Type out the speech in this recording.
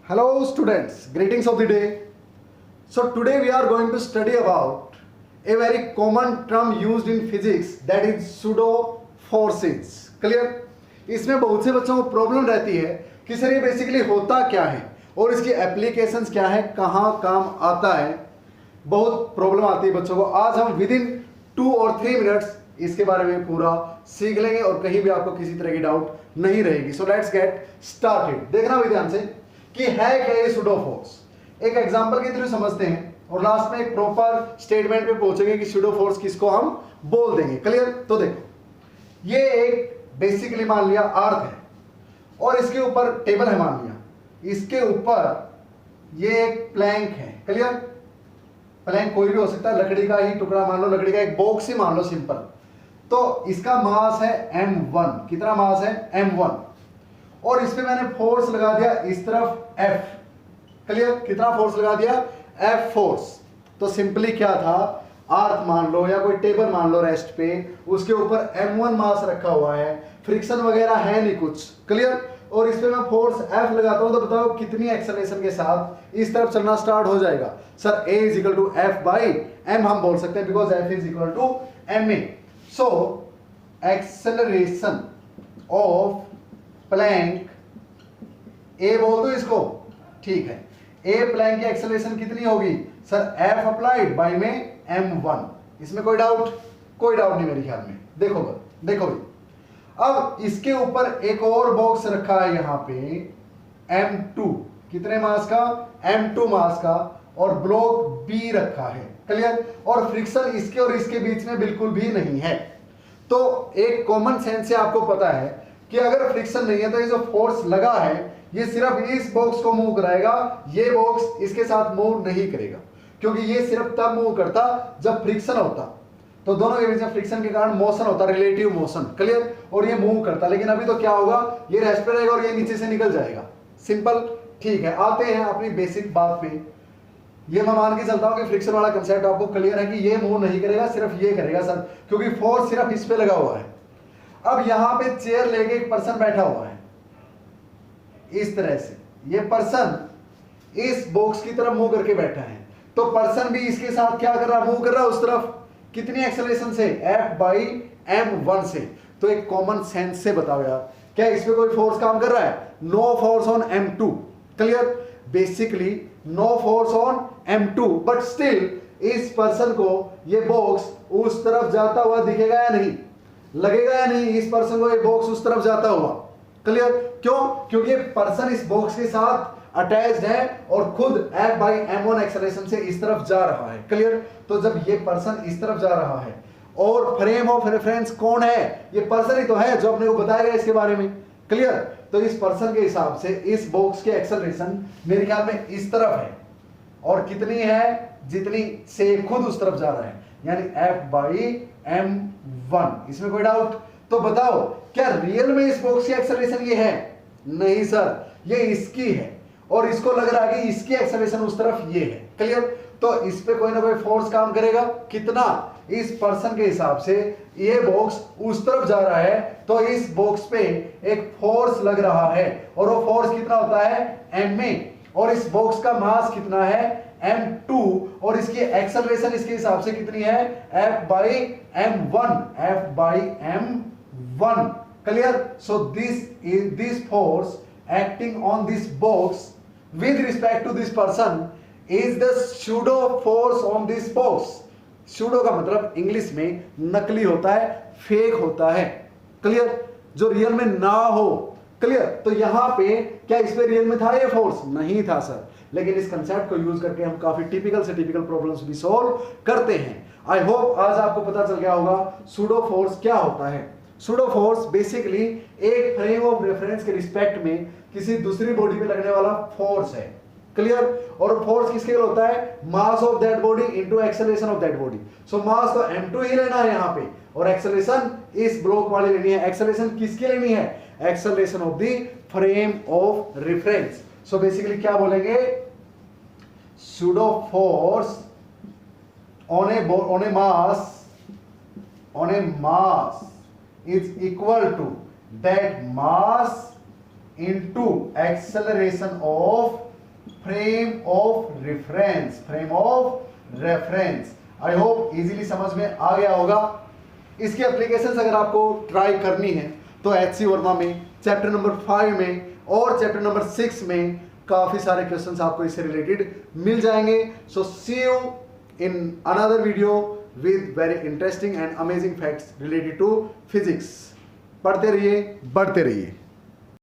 Hello students, greetings of the day. So today we are going to study about a very common term used in physics, that is pseudo forces. Clear? इसमें बहुत से बच्चों को problem रहती है कि sir ये basically होता क्या है और इसकी एप्लीकेशंस क्या है, कहाँ काम आता है. बहुत प्रॉब्लम आती है बच्चों को. आज हम विद इन 2 और 3 मिनट्स इसके बारे में पूरा सीख लेंगे और कहीं भी आपको किसी तरह की डाउट नहीं रहेगी. So let's get started. देखना भी ध्यान से कि है क्या ये सूडो फोर्स. एक एग्जांपल के थ्रू समझते हैं और लास्ट में एक प्रॉपर स्टेटमेंट पे पहुंचेंगे कि सूडो फोर्स किसको हम बोल देंगे. क्लियर? तो देखो, ये एक बेसिकली मान लिया अर्थ है और इसके ऊपर टेबल है मान लिया, इसके ऊपर ये एक प्लैंक है. क्लियर? प्लैंक कोई भी हो सकता है, लकड़ी का ही टुकड़ा मान लो, लकड़ी का एक बॉक्स ही मान लो सिंपल. तो इसका मास है m1. कितना मास है? m1. और इस पे मैंने फोर्स लगा दिया इस तरफ F. क्लियर? कितना फोर्स लगा दिया? F force. तो सिंपली क्या था, अर्थ मान लो या कोई टेबल मान लो रेस्ट पे, उसके ऊपर m1 मास रखा हुआ है, फ्रिक्शन वगैरह है नहीं कुछ. क्लियर? और इस पे मैं फोर्स F लगाता हूं तो बताओ कितनी एक्सेलरेशन के साथ इस तरफ चलना स्टार्ट हो जाएगा. Sir A is equal to F by M हम बोल सकते हैं because F is equal to ma. So acceleration of plank A बोल दो इसको, ठीक है. A प्लैंक की एक्सेलरेशन कितनी होगी सर? F अप्लाइड बाई में m1. इसमें कोई डाउट? कोई डाउट नहीं मेरे ख्याल में. देखो देखो भाई, अब इसके ऊपर एक और बॉक्स रखा है यहां पे m2. कितने मास का? m2 मास का. और ब्लॉक B रखा है. क्लियर? और फ्रिक्शन इसके और इसके बीच में बिल्कुल भी नहीं है. तो एक कॉमन सेंस से आपको पता है कि अगर फ्रिक्शन नहीं है तो ये जो फोर्स लगा है ये सिर्फ इस बॉक्स को मूव कराएगा, ये बॉक्स इसके साथ मूव नहीं करेगा, क्योंकि ये सिर्फ तब मूव करता जब फ्रिक्शन होता. तो दोनों के बीच में फ्रिक्शन के कारण मोशन होता, रिलेटिव मोशन. क्लियर? और ये मूव करता. लेकिन अभी तो क्या होगा, ये रेस्ट पे रहेगा और ये नीचे से निकल जाएगा. सिंपल. ठीक है, आते हैं अपनी बेसिक बात पे. ये मैं मान के चलता हूं कि फ्रिक्शन वाला कंसेप्ट आपको क्लियर है कि ये मूव नहीं करेगा, सिर्फ ये करेगा सर, क्योंकि फोर्स सिर्फ इस पे लगा हुआ है. अब यहां पे चेयर लेके एक पर्सन बैठा हुआ है इस तरह से. ये पर्सन इस बॉक्स की तरफ मुंह करके बैठा है, तो पर्सन भी इसके साथ क्या कर रहा है? मूव कर रहा है उस तरफ. कितनी एक्सेलरेशन से? F बाई m1 से. तो एक कॉमन सेंस से बताओ यार, क्या इस पे कोई फोर्स काम कर रहा है? No force on m2. Clear? Basically no force on m2, but still इस पर्सन को ये बॉक्स उस तरफ जाता हुआ दिखेगा या नहीं? लगेगा या नहीं इस पर्सन को ये बॉक्स उस तरफ जाता हुआ? क्लियर? क्यों? क्योंकि ये पर्सन इस बॉक्स के साथ अटैच्ड है और खुद F बाई m1 एक्सेलरेशन से इस तरफ जा रहा है. क्लियर? तो जब ये पर्सन इस तरफ जा रहा है और फ्रेम ऑफ रेफरेंस कौन है? ये पर्सन ही तो है जो अपने को बताएगा इसके बारे में. क्लियर? तो इस पर्सन के हिसाब से इस बॉक्स के एक्सेलरेशन मेरे ख्याल में इस तरफ है, और कितनी है? जितनी से खुद उस तरफ जा रहा है, यानी F बाई m1. इसमें कोई डाउट? तो बताओ, क्या रियल में इस बॉक्स की एक्सेलरेशन ये है? नहीं सर, ये इसकी है और इसको लग रहा है कि इसकी एक्सेलरेशन उस तरफ ये है. क्लियर? तो इस पे कोई ना कोई फोर्स काम करेगा. कितना? इस पर्सन के हिसाब से ये बॉक्स उस तरफ जा रहा है, तो इस बॉक्स पे एक फोर्स लग रहा है, और वो फोर्स कितना होता है? ma. और इस बॉक्स का मास कितना है? m2. और इसकी एक्सेलरेशन इसके हिसाब से कितनी है? F by m1. F by m1. Clear? So this force acting on this box with respect to this person is the pseudo force on this box. pseudo का मतलब इंग्लिश में नकली होता है, फेक होता है. क्लियर? जो रियल में ना हो. क्लियर? तो यहां पे क्या इस पे रियल में था ये फोर्स? नहीं था सर, लेकिन इस कंसेप्ट को यूज करके हम काफी टिपिकल से टिपिकल प्रॉब्लम्स भी सॉल्व करते हैं. आई होप आज आपको पता चल गया होगा सूडो फोर्स क्या होता है. सूडो फोर्स बेसिकली एक फ्रेम ऑफ रेफरेंस के रिस्पेक्ट में किसी दूसरी बॉडी पे लगने वाला फोर्स है. क्लियर? और फोर्स किसके लिए होता है? Mass of that body into acceleration of that body. So mass तो m2 ही लेना है यहां पे, और एक्सेलरेशन इस ब्लॉक वाली लेनी है. एक्सेलरेशन किसके लेनी है? Acceleration of the frame of reference. So basically क्या बोलेंगे? Pseudo force on A mass is equal to that mass into acceleration of frame of reference, frame of reference. I hope easily समझ में आ गया होगा। इसकी एप्लीकेशंस अगर आपको try करनी है तो एचसी वर्मा में चैप्टर नंबर 5 में और चैप्टर नंबर 6 में काफी सारे क्वेश्चंस आपको इससे रिलेटेड मिल जाएंगे। So see you in another video with very interesting and amazing facts related to physics. पढ़ते रहिए, बढ़ते रहिए।